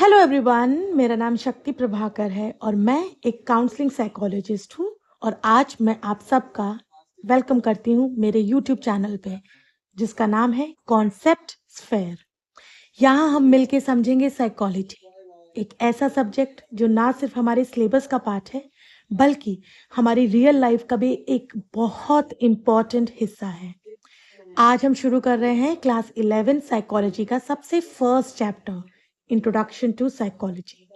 Hello everyone, मेरा नाम शक्ति प्रभाकर है और मैं एक काउंसलिंग साइकोलॉजिस्ट हूँ। और आज मैं आप सबका वेलकम करती हूँ मेरे यूट्यूब चैनल पे, जिसका नाम है कॉन्सेप्ट स्फेयर। यहाँ हम मिलके समझेंगे साइकोलॉजी, एक ऐसा सब्जेक्ट जो ना सिर्फ हमारे सिलेबस का पार्ट है बल्कि हमारी रियल लाइफ का भी एक बहुत इम्पोर्टेंट हिस्सा है। आज हम शुरू कर रहे हैं क्लास 11 साइकोलॉजी का सबसे first chapter, introduction to psychology.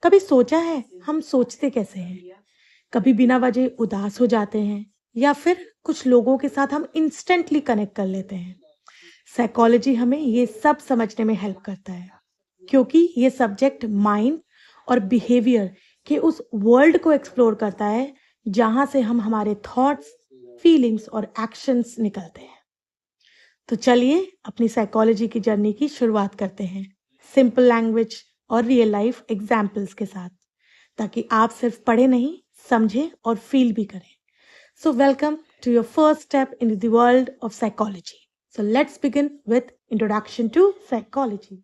कभी सोचा है हम सोचते कैसे हैं? कभी बिना वजह उदास हो जाते हैं या फिर कुछ लोगों के साथ हम इंस्टेंटली कनेक्ट कर लेते हैं। साइकोलॉजी हमें ये सब समझने में हेल्प करता है, क्योंकि ये सब्जेक्ट माइंड और बिहेवियर के उस वर्ल्ड को एक्सप्लोर करता है जहां से हम हमारे थॉट्स, फीलिंग्स और एक्शंस निकलते हैं। तो चलिए अपनी साइकोलॉजी की जर्नी की शुरुआत करते हैं सिंपल लैंग्वेज और रियल लाइफ एग्जाम्पल्स के साथ, ताकि आप सिर्फ पढ़े नहीं, समझें और फील भी करें। So welcome to your first step in the world of psychology. So let's begin with introduction to psychology.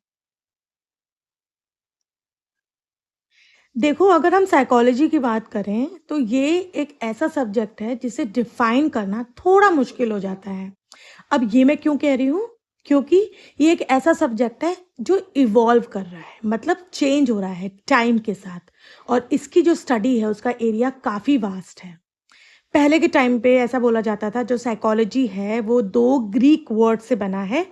देखो, अगर हम साइकोलॉजी की बात करें तो ये एक ऐसा सब्जेक्ट है जिसे डिफाइन करना थोड़ा मुश्किल हो जाता है। अब ये मैं क्यों कह रही हूँ? क्योंकि ये एक ऐसा सब्जेक्ट है जो इवॉल्व कर रहा है, मतलब चेंज हो रहा है टाइम के साथ, और इसकी जो स्टडी है उसका एरिया काफी वास्ट है। पहले के टाइम पे ऐसा बोला जाता था जो साइकोलॉजी है वो दो ग्रीक वर्ड से बना है।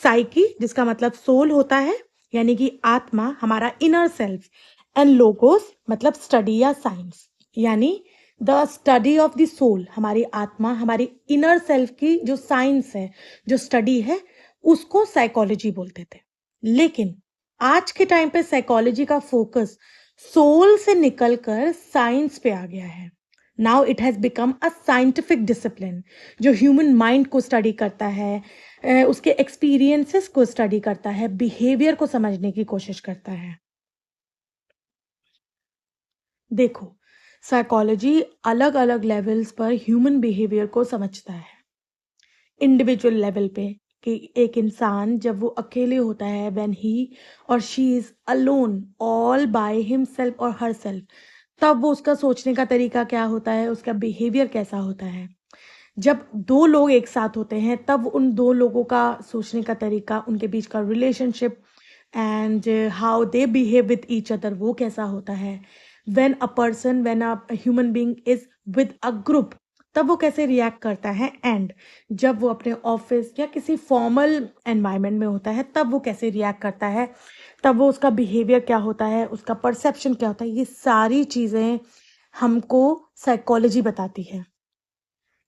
साइकी, जिसका मतलब सोल होता है, यानी कि आत्मा, हमारा इनर सेल्फ, एंड लोगोस मतलब स्टडी या साइंस, यानी the study of the soul, हमारी आत्मा, हमारी इनर सेल्फ की जो साइंस है, जो स्टडी है, उसको साइकोलॉजी बोलते थे। लेकिन आज के टाइम पे साइकोलॉजी का फोकस सोल से निकलकर साइंस पे आ गया है। Now it has become a scientific discipline जो ह्यूमन माइंड को स्टडी करता है, उसके एक्सपीरियंसेस को स्टडी करता है, बिहेवियर को समझने की कोशिश करता है। देखो, साइकोलॉजी अलग अलग लेवल्स पर ह्यूमन बिहेवियर को समझता है। इंडिविजुअल लेवल पे कि एक इंसान जब वो अकेले होता है, व्हेन ही और she is alone all by himself और हर सेल्फ, तब वो उसका सोचने का तरीका क्या होता है, उसका बिहेवियर कैसा होता है। जब दो लोग एक साथ होते हैं तब उन दो लोगों का सोचने का तरीका, उनके बीच का relationship and how they behave with each other, वो कैसा होता है। When a human being is with a group, तब वो कैसे रिएक्ट करता है। एंड जब वो अपने ऑफिस या किसी फॉर्मल एनवायरनमेंट में होता है तब वो कैसे रिएक्ट करता है, तब वो उसका बिहेवियर क्या होता है, उसका परसेप्शन क्या होता है। ये सारी चीज़ें हमको साइकोलॉजी बताती है।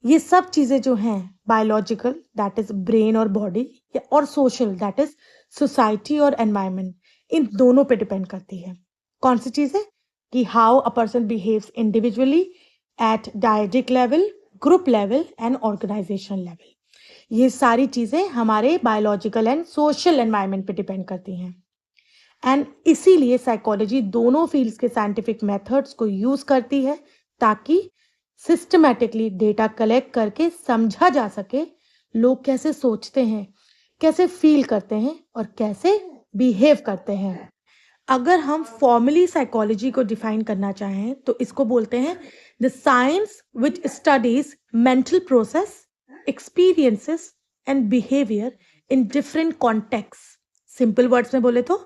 ये सब चीज़ें जो हैं, बायोलॉजिकल दैट इज ब्रेन और बॉडी, और सोशल दैट इज सोसाइटी और एनवायरनमेंट, इन दोनों पे डिपेंड करती है। कौन सी चीज़ें? कि how a person behaves individually, at direct level, group level and organization level. ये सारी चीज़ें हमारे बायोलॉजिकल एंड सोशल एनवायरनमेंट पे डिपेंड करती हैं। एंड इसीलिए साइकोलॉजी दोनों फील्ड्स के साइंटिफिक मेथड्स को यूज करती है ताकि सिस्टमैटिकली डेटा कलेक्ट करके समझा जा सके लोग कैसे सोचते हैं, कैसे फील करते हैं और कैसे बिहेव करते हैं। अगर हम फॉर्मली साइकोलॉजी को डिफाइन करना चाहें तो इसको बोलते हैं the science which studies mental process, experiences and behaviour in different context. Simple words में बोले तो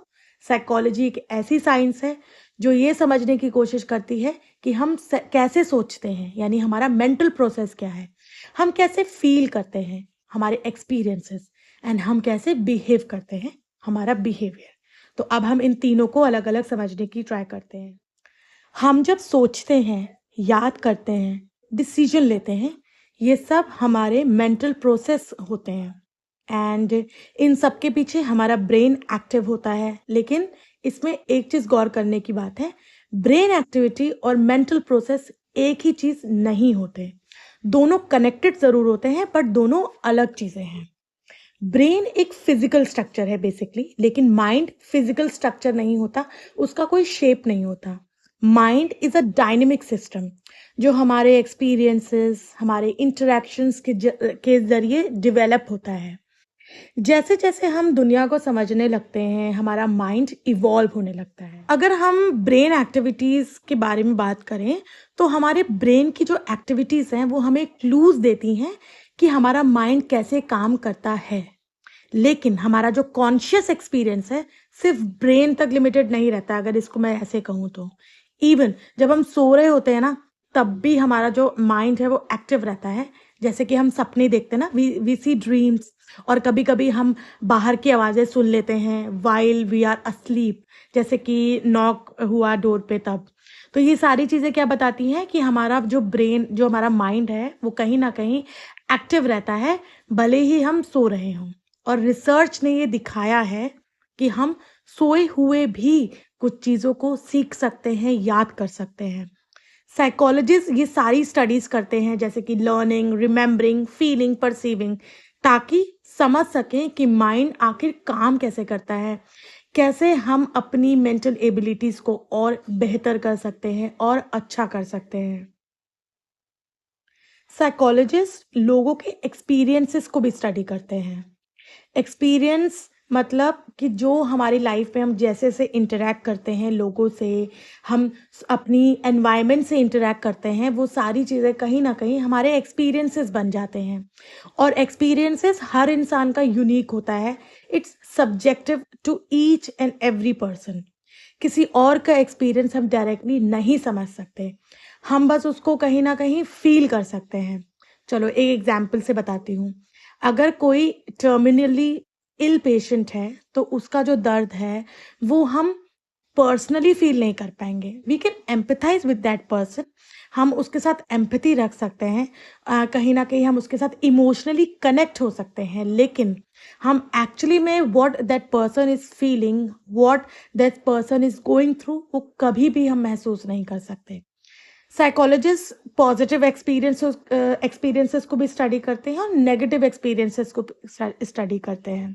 साइकोलॉजी एक ऐसी साइंस है जो ये समझने की कोशिश करती है कि हम कैसे सोचते हैं, यानी हमारा मेंटल प्रोसेस क्या है, हम कैसे फील करते हैं, हमारे एक्सपीरियंसेस, एंड हम कैसे बिहेव करते हैं, हमारा बिहेवियर। तो अब हम इन तीनों को अलग अलग समझने की ट्राई करते हैं। हम जब सोचते हैं, याद करते हैं, डिसीजन लेते हैं, ये सब हमारे मेंटल प्रोसेस होते हैं। एंड इन सब के पीछे हमारा ब्रेन एक्टिव होता है। लेकिन इसमें एक चीज गौर करने की बात है, ब्रेन एक्टिविटी और मेंटल प्रोसेस एक ही चीज नहीं होते। दोनों कनेक्टेड जरूर होते हैं बट दोनों अलग चीजें हैं। ब्रेन एक फिजिकल स्ट्रक्चर है बेसिकली, लेकिन माइंड फिजिकल स्ट्रक्चर नहीं होता, उसका कोई शेप नहीं होता। Mind is a dynamic system जो हमारे एक्सपीरियंसेस, हमारे इंटरेक्शंस के जरिए डेवलप होता है। जैसे जैसे हम दुनिया को समझने लगते हैं, हमारा माइंड इवॉल्व होने लगता है। अगर हम ब्रेन एक्टिविटीज के बारे में बात करें, तो हमारे ब्रेन की जो एक्टिविटीज हैं वो हमें क्लूज देती हैं कि हमारा माइंड कैसे काम करता है। लेकिन हमारा जो कॉन्शियस एक्सपीरियंस है सिर्फ ब्रेन तक लिमिटेड नहीं रहता, अगर इसको मैं ऐसे कहूँ तो। इवन जब हम सो रहे होते हैं ना, तब भी हमारा जो माइंड है वो एक्टिव रहता है। जैसे कि हम सपने देखते हैं ना, वी सी ड्रीम्स। और कभी कभी हम बाहर की आवाजें सुन लेते हैं वाइल वी आर अस्लीप, जैसे कि नॉक हुआ डोर पे तब। तो ये सारी चीजें क्या बताती हैं कि हमारा जो ब्रेन, जो हमारा माइंड है, वो कहीं ना कहीं एक्टिव रहता है, भले ही हम सो रहे हों। और रिसर्च ने ये दिखाया है कि हम सोए हुए भी कुछ चीजों को सीख सकते हैं, याद कर सकते हैं। साइकोलॉजिस्ट ये सारी स्टडीज करते हैं, जैसे कि लर्निंग, रिमेम्बरिंग, फीलिंग, परसीविंग, ताकि समझ सकें कि माइंड आखिर काम कैसे करता है, कैसे हम अपनी मेंटल एबिलिटीज को और बेहतर कर सकते हैं और अच्छा कर सकते हैं। साइकोलॉजिस्ट लोगों के एक्सपीरियंसेस को भी स्टडी करते हैं। एक्सपीरियंस मतलब कि जो हमारी लाइफ में हम जैसे से इंटरेक्ट करते हैं लोगों से, हम अपनी एनवायरनमेंट से इंटरेक्ट करते हैं, वो सारी चीज़ें कहीं ना कहीं हमारे एक्सपीरियंसेस बन जाते हैं। और एक्सपीरियंसेस हर इंसान का यूनिक होता है। It's subjective to each and every person. किसी और का एक्सपीरियंस हम डायरेक्टली नहीं समझ सकते, हम बस उसको कहीं ना कहीं फील कर सकते हैं। चलो एक एग्जाम्पल से बताती हूँ। अगर कोई टर्मिनली इल पेशेंट है, तो उसका जो दर्द है वो हम पर्सनली फील नहीं कर पाएंगे। We can empathize with that person, हम उसके साथ एम्पैथी रख सकते हैं, कहीं ना कहीं हम उसके साथ इमोशनली कनेक्ट हो सकते हैं। लेकिन हम एक्चुअली में what that person is feeling, what that person is going through, वो कभी भी हम महसूस नहीं कर सकते। साइकोलॉजिस्ट पॉजिटिव एक्सपीरियंसेस को भी स्टडी करते हैं और नेगेटिव एक्सपीरियंसेस को स्टडी करते हैं।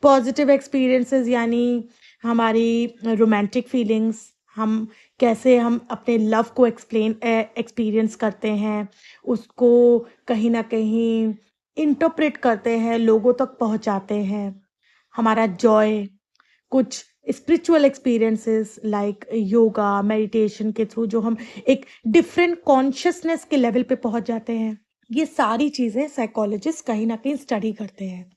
पॉजिटिव एक्सपीरियंसेस यानी हमारी रोमांटिक फीलिंग्स, हम कैसे हम अपने लव को एक्सपीरियंस करते हैं, उसको कहीं ना कहीं इंटरप्रेट करते हैं, लोगों तक पहुंचाते हैं। हमारा जॉय, कुछ spiritual experiences like yoga, meditation के थ्रू जो हम एक डिफरेंट कॉन्शियसनेस के लेवल पे पहुंच जाते हैं। ये सारी चीजें साइकोलॉजिस्ट कहीं ना कहीं स्टडी करते हैं।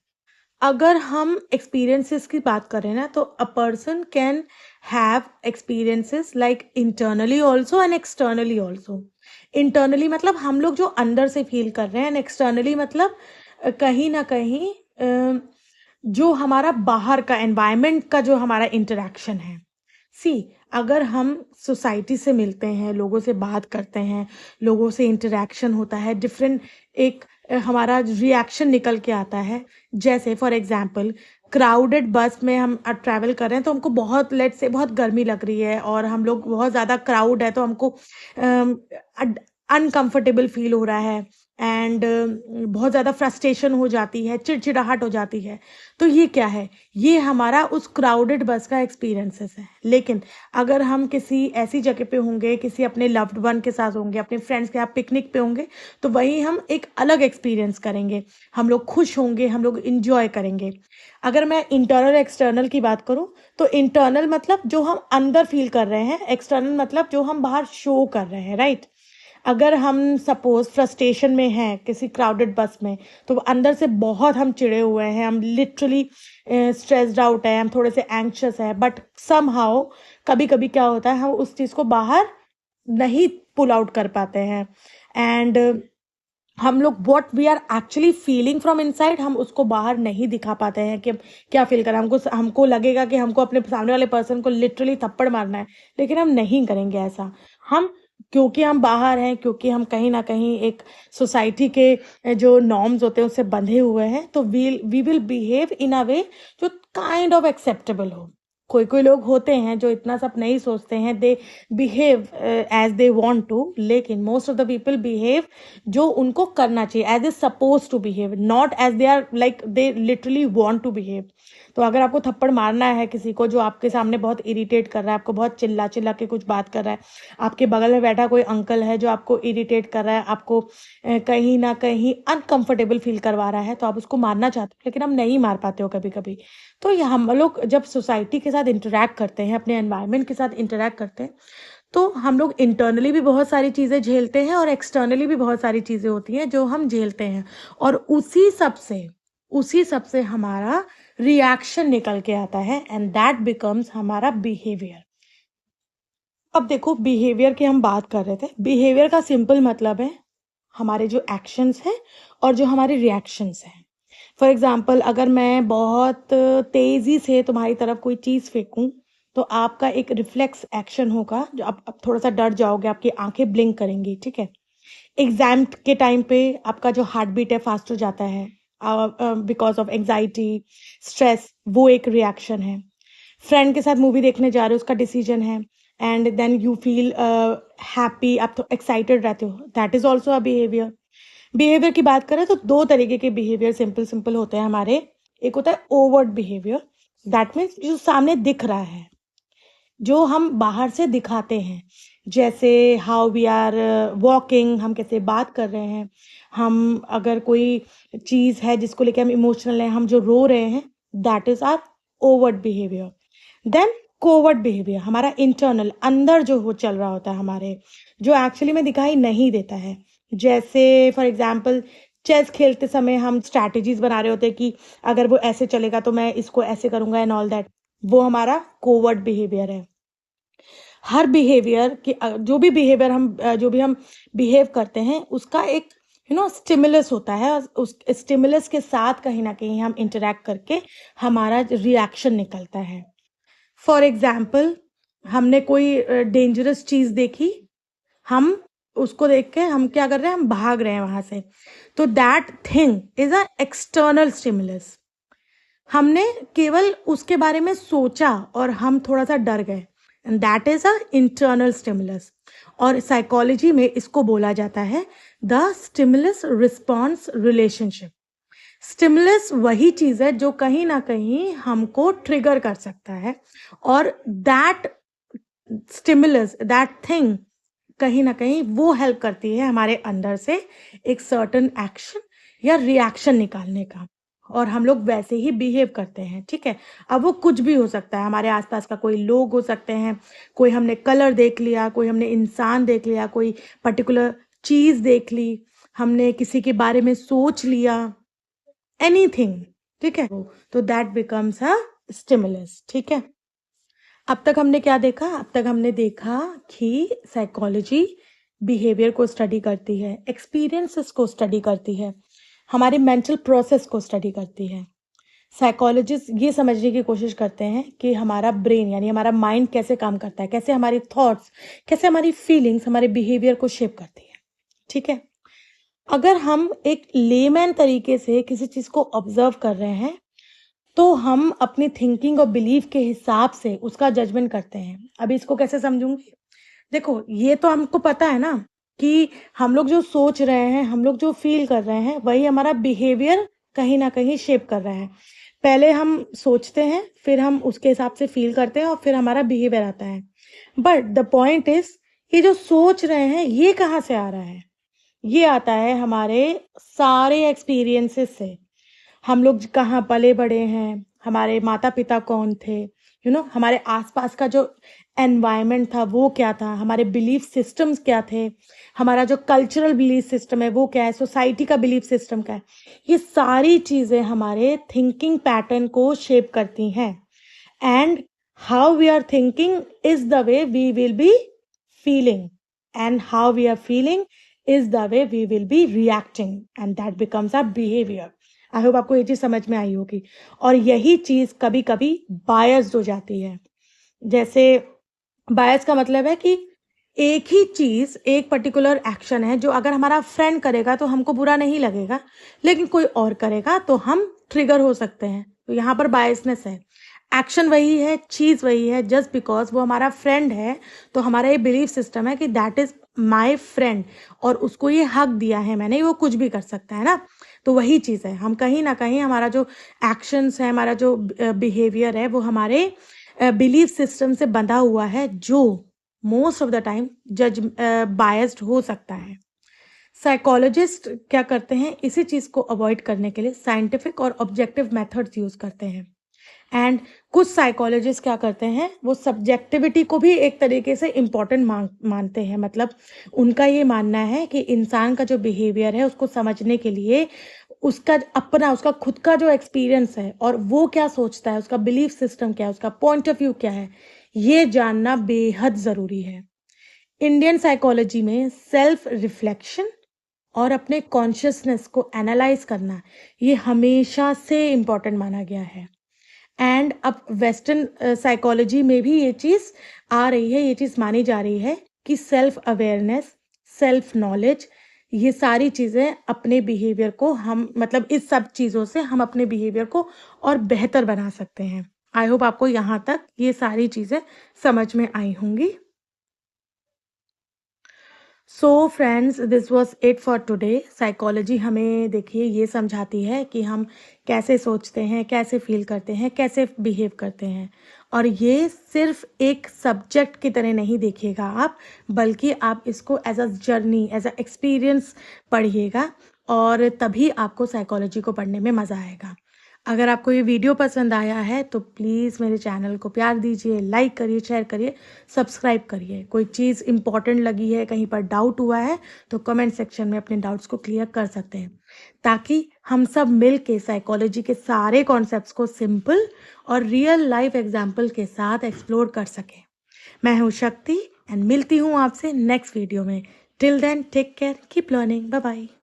अगर हम एक्सपीरियंसेस की बात करें ना, तो a person can have experiences like internally also and externally also. Internally मतलब हम लोग जो अंदर से फील कर रहे हैं, एंड एक्सटर्नली मतलब कहीं ना कहीं जो हमारा बाहर का एनवायरनमेंट का जो हमारा इंटरेक्शन है। सी, अगर हम सोसाइटी से मिलते हैं, लोगों से बात करते हैं, लोगों से इंटरेक्शन होता है, डिफरेंट एक हमारा रिएक्शन निकल के आता है। जैसे फॉर एग्जांपल, क्राउडेड बस में हम ट्रैवल कर रहे हैं, तो हमको बहुत, लेट से बहुत गर्मी लग रही है और हम लोग बहुत ज़्यादा क्राउड है, तो हमको अनकंफर्टेबल फील हो रहा है, एंड बहुत ज़्यादा फ्रस्ट्रेशन हो जाती है, चिड़चिड़ाहट हो जाती है। तो ये क्या है? ये हमारा उस क्राउडेड बस का एक्सपीरियंसेस है। लेकिन अगर हम किसी ऐसी जगह पे होंगे, किसी अपने लव्ड वन के साथ होंगे, अपने फ्रेंड्स के साथ पिकनिक पे होंगे, तो वहीं हम एक अलग एक्सपीरियंस करेंगे। हम लोग खुश होंगे, हम लोग इंजॉय करेंगे। अगर मैं इंटरनल एक्सटर्नल की बात करूं, तो इंटरनल मतलब जो हम अंदर फील कर रहे हैं, एक्सटर्नल मतलब जो हम बाहर शो कर रहे हैं, राइट? अगर हम सपोज फ्रस्ट्रेशन में हैं किसी क्राउडेड बस में, तो अंदर से बहुत हम चिढ़े हुए हैं, हम लिटरली स्ट्रेस्ड आउट है, हम थोड़े से एंक्शस है, बट समहाउ कभी कभी क्या होता है, हम उस चीज़ को बाहर नहीं पुल आउट कर पाते हैं। एंड हम लोग what we are actually feeling from inside, हम उसको बाहर नहीं दिखा पाते हैं कि हम क्या फील करें। हमको लगेगा कि हमको अपने सामने वाले पर्सन को लिटरली थप्पड़ मारना है, लेकिन हम नहीं करेंगे ऐसा। हम, क्योंकि हम बाहर हैं, क्योंकि हम कहीं ना कहीं एक सोसाइटी के जो नॉर्म्स होते हैं उससे बंधे हुए हैं, तो वी विल बिहेव इन अ वे जो काइंड ऑफ एक्सेप्टेबल हो। कोई लोग होते हैं जो इतना सब नहीं सोचते हैं, they behave as they want to, लेकिन most of the people behave जो उनको करना चाहिए, as a suppose to behave, not as they are like they literally want to behave. तो अगर आपको थप्पड़ मारना है किसी को जो आपके सामने बहुत इरिटेट कर रहा है, आपको बहुत चिल्ला चिल्ला के कुछ बात कर रहा है, आपके बगल में बैठा कोई अंकल है जो आपको इरिटेट कर रहा है, आपको कहीं ना कहीं अनकंफर्टेबल फील करवा रहा है, तो आप उसको मारना चाहते हो लेकिन आप नहीं मार पाते हो कभी कभी। तो ये हम लोग जब सोसाइटी के साथ इंटरेक्ट करते हैं, अपने एनवायरनमेंट के साथ इंटरेक्ट करते हैं, तो हम लोग इंटरनली भी बहुत सारी चीज़ें झेलते हैं और एक्सटर्नली भी बहुत सारी चीज़ें होती हैं जो हम झेलते हैं, और उसी सब से हमारा रिएक्शन निकल के आता है, एंड दैट बिकम्स हमारा बिहेवियर। अब देखो, बिहेवियर की हम बात कर रहे थे। बिहेवियर का सिंपल मतलब है हमारे जो एक्शंस हैं और जो हमारे रिएक्शंस हैं। फॉर एग्जाम्पल, अगर मैं बहुत तेजी से तुम्हारी तरफ कोई चीज़ फेंकूं, तो आपका एक रिफ्लेक्स एक्शन होगा, जो आप थोड़ा सा डर जाओगे, आपकी आंखें ब्लिंक करेंगी, ठीक है। एग्जाम के टाइम पे आपका जो हार्ट बीट है फास्ट हो जाता है बिकॉज ऑफ एंजाइटी, स्ट्रेस, वो एक रिएक्शन है। फ्रेंड के साथ मूवी देखने जा रहे हो, उसका डिसीजन है, and then you feel happy, आप तो एक्साइटेड रहते हो, that is also a behaviour. Behaviour की बात करें तो दो तरीके के बिहेवियर सिंपल सिंपल होते हैं हमारे। एक होता है ओवर्ट बिहेवियर, दैट मीन्स जो सामने दिख रहा है, जो हम बाहर से दिखाते हैं, जैसे हाउ वी आर वॉकिंग, हम कैसे बात कर रहे हैं, हम अगर कोई चीज़ है जिसको लेके हम इमोशनल हैं, हम जो रो रहे हैं, that is our overt behaviour. Then covert behaviour, हमारा इंटरनल, अंदर जो हो चल रहा होता है हमारे, जो एक्चुअली में दिखाई नहीं देता है। जैसे फॉर एग्जाम्पल, चेस खेलते समय हम स्ट्रैटेजीज बना रहे होते हैं कि अगर वो ऐसे चलेगा तो मैं इसको ऐसे करूंगा एंड ऑल दैट, वो हमारा कोवर्ट बिहेवियर है। हर बिहेवियर की जो भी हम बिहेव करते हैं, उसका एक स्टिमुलस होता है, उस स्टिमुलस के साथ कहीं ना कहीं हम इंटरेक्ट करके हमारा रिएक्शन निकलता है। फॉर एग्जाम्पल, हमने कोई डेंजरस चीज देखी, हम उसको देख के हम क्या कर रहे हैं, हम भाग रहे हैं वहां से, तो that thing is a external stimulus. हमने केवल उसके बारे में सोचा और हम थोड़ा सा डर गए, and that is a internal stimulus. और साइकोलॉजी में इसको बोला जाता है the stimulus response relationship. Stimulus वही चीज है जो कहीं ना कहीं हमको ट्रिगर कर सकता है, और दैट स्टिमुलस, दैट थिंग, कहीं ना कहीं वो हेल्प करती है हमारे अंदर से एक सर्टन एक्शन या रिएक्शन निकालने का, और हम लोग वैसे ही बिहेव करते हैं, ठीक है। अब वो कुछ भी हो सकता है, हमारे आसपास का कोई लोग हो सकते हैं, कोई हमने कलर देख लिया, कोई हमने इंसान देख लिया, कोई पर्टिकुलर चीज देख ली, हमने किसी के बारे में सोच लिया, एनीथिंग, ठीक है, तो दैट बिकम्स अ स्टिमुलस, ठीक है। अब तक हमने क्या देखा? अब तक हमने देखा कि साइकोलॉजी बिहेवियर को स्टडी करती है, एक्सपीरियंसेस को स्टडी करती है, हमारे मेंटल प्रोसेस को स्टडी करती है। साइकोलॉजिस्ट ये समझने की कोशिश करते हैं कि हमारा ब्रेन यानी हमारा माइंड कैसे काम करता है, कैसे हमारी थॉट्स, कैसे हमारी फीलिंग्स हमारे बिहेवियर को शेप करती है, ठीक है। अगर हम एक लेमैन तरीके से किसी चीज को ऑब्जर्व कर रहे हैं, तो हम अपनी थिंकिंग और बिलीफ के हिसाब से उसका जजमेंट करते हैं। अभी इसको कैसे समझूंगी? देखो, ये तो हमको पता है ना कि हम लोग जो सोच रहे हैं, हम लोग जो फील कर रहे हैं, वही हमारा बिहेवियर कहीं ना कहीं शेप कर रहा है। पहले हम सोचते हैं, फिर हम उसके हिसाब से फील करते हैं, और फिर हमारा बिहेवियर आता है। बट द पॉइंट इज, ये जो सोच रहे हैं ये कहाँ से आ रहा है? ये आता है हमारे सारे एक्सपीरियंसेस से। हम लोग कहाँ पले बड़े हैं, हमारे माता पिता कौन थे, हमारे आसपास का जो एनवायरनमेंट था वो क्या था, हमारे बिलीफ सिस्टम्स क्या थे, हमारा जो कल्चरल बिलीफ सिस्टम है वो क्या है, सोसाइटी का बिलीफ सिस्टम क्या है, ये सारी चीजें हमारे थिंकिंग पैटर्न को शेप करती हैं। And how we are thinking is the way we will be feeling, and how we are feeling is the way we will be reacting, and that becomes our behaviour. I hope आपको ये चीज समझ में आई होगी। और यही चीज कभी कभी बायस्ड हो जाती है। जैसे बायस का मतलब है कि एक ही चीज, एक पर्टिकुलर एक्शन है जो अगर हमारा फ्रेंड करेगा तो हमको बुरा नहीं लगेगा, लेकिन कोई और करेगा तो हम ट्रिगर हो सकते हैं, तो यहाँ पर बायसनेस है। एक्शन वही है, चीज़ वही है, जस्ट बिकॉज़ वो हमारा फ्रेंड है, तो हमारा ये बिलीफ सिस्टम है कि दैट इज़ माय फ्रेंड और उसको ये हक दिया है मैंने, वो कुछ भी कर सकता है ना? तो वही चीज़ है, हम कहीं न कहीं हमारा जो एक्शंस है, हमारा जो बिहेवियर है, वो हमारे बिलीफ सिस्टम से बंधा हुआ है, जो most of the time biased हो सकता है। साइकोलॉजिस्ट क्या करते हैं, इसी चीज़ को अवॉइड करने के लिए साइंटिफिक और ऑब्जेक्टिव मेथड्स यूज़ करते हैं। एंड कुछ साइकोलॉजिस्ट क्या करते हैं, वो सब्जेक्टिविटी को भी एक तरीके से इम्पोर्टेंट मानते हैं। मतलब उनका ये मानना है कि इंसान का जो बिहेवियर है उसको समझने के लिए उसका खुद का जो एक्सपीरियंस है और वो क्या सोचता है, उसका बिलीफ सिस्टम क्या है, उसका पॉइंट ऑफ व्यू क्या है, ये जानना बेहद ज़रूरी है। इंडियन साइकोलॉजी में सेल्फ रिफ्लेक्शन और अपने कॉन्शियसनेस को एनालाइज करना, ये हमेशा से इम्पोर्टेंट माना गया है। एंड अब वेस्टर्न साइकोलॉजी में भी ये चीज़ आ रही है, ये चीज़ मानी जा रही है कि सेल्फ अवेयरनेस, सेल्फ नॉलेज, ये सारी चीज़ें अपने बिहेवियर को हम मतलब इस सब चीज़ों से हम अपने बिहेवियर को और बेहतर बना सकते हैं। आई होप आपको यहाँ तक ये सारी चीज़ें समझ में आई होंगी। So friends, this was it for today. Psychology हमें देखिए ये समझाती है कि हम कैसे सोचते हैं, कैसे फील करते हैं, कैसे बिहेव करते हैं। और ये सिर्फ एक सब्जेक्ट की तरह नहीं देखिएगा आप, बल्कि आप इसको as a journey, as a experience पढ़िएगा और तभी आपको साइकोलॉजी को पढ़ने में मज़ा आएगा। अगर आपको ये वीडियो पसंद आया है तो प्लीज़ मेरे चैनल को प्यार दीजिए, लाइक करिए, शेयर करिए, सब्सक्राइब करिए। कोई चीज़ इंपॉर्टेंट लगी है, कहीं पर डाउट हुआ है तो कमेंट सेक्शन में अपने डाउट्स को क्लियर कर सकते हैं, ताकि हम सब मिल के साइकोलॉजी के सारे कॉन्सेप्ट्स को सिंपल और रियल लाइफ एग्जाम्पल के साथ एक्सप्लोर कर सकें। मैं हूँ शक्ति एंड मिलती हूँ आपसे नेक्स्ट वीडियो में। Till then take care, keep learning, bye bye.